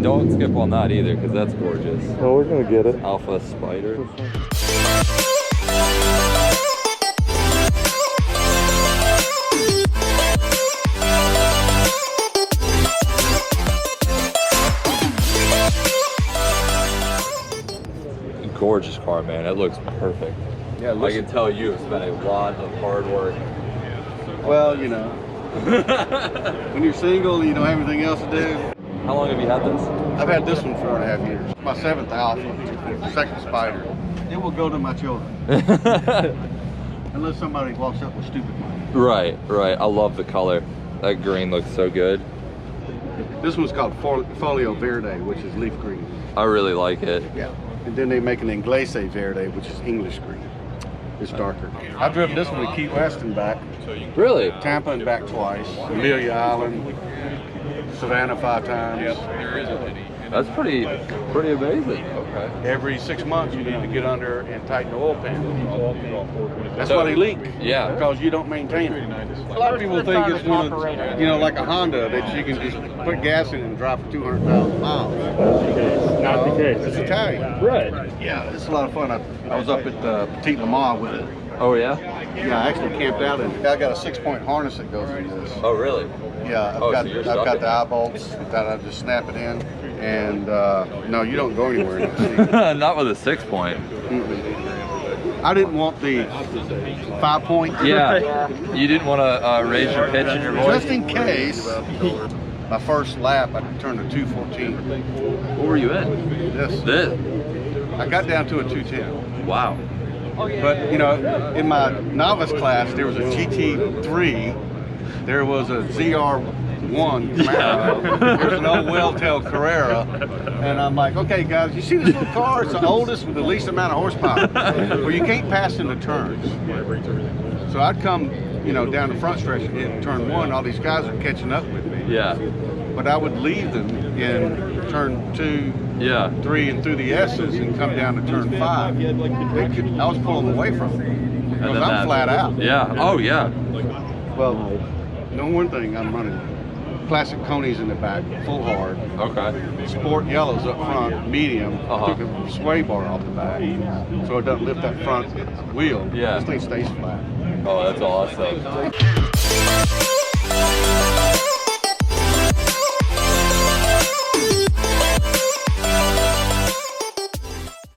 don't skip on that either, because that's gorgeous. Oh, we're gonna get it. Alfa Spider. Gorgeous car, man. It looks perfect. Yeah, I can tell you it's been a lot of hard work. Well, you know, when you're single and you don't have anything else to do. How long have you had this? I've had this one 4.5 years. My 7th Alfa, second Spider. It will go to my children. Unless somebody walks up with stupid money. Right, right. I love the color. That green looks so good. This one's called Folio Verde, which is leaf green. I really like it. Yeah. And then they make an Inglese Verde, which is English green. It's darker. I've driven this one to Key West and back. Really? Tampa and back twice. Amelia Island. Savannah 5 times. That's pretty amazing. Okay. Every 6 months you need to get under and tighten the oil pan. That's why they leak. Yeah. Because you don't maintain it. A lot of people think it's one of, you know, like a Honda that you can just put gas in and drive for 200,000 miles. Not the case. It's Italian. Right. Yeah, it's a lot of fun. I was up at Petit Le Mans with it. Oh yeah? Yeah, I actually camped out in it. I got a 6-point harness that goes in this. Oh really? Yeah, I've got the eye bolts that I just snap it in, and no, you don't go anywhere in this. Not with a 6-point. I didn't want the 5-point. Yeah, you didn't want to raise your pitch in your voice? Just in case. My first lap, I turned a 2:14. What were you in? This? I got down to a 2:10. Wow. But, you know, in my novice class, there was a GT3, there was a ZR1 Camaro, there was an old well-tailed Carrera, and I'm like, okay, guys, you see this little car? It's the oldest with the least amount of horsepower. Well, you can't pass in the turns. So I'd come, you know, down the front stretch and hit turn 1, all these guys are catching up with me. Yeah. But I would leave them in turn 2, Yeah. 3, and through the S's and come down to turn 5. I was pulling away from them because I'm flat out. Yeah. Oh yeah. Well, no one thing, I'm running classic Conies in the back, full hard. Okay. Sport yellows up front, medium. Took a sway bar off the back, so it doesn't lift that front wheel. Yeah. This thing stays flat. Oh, that's awesome.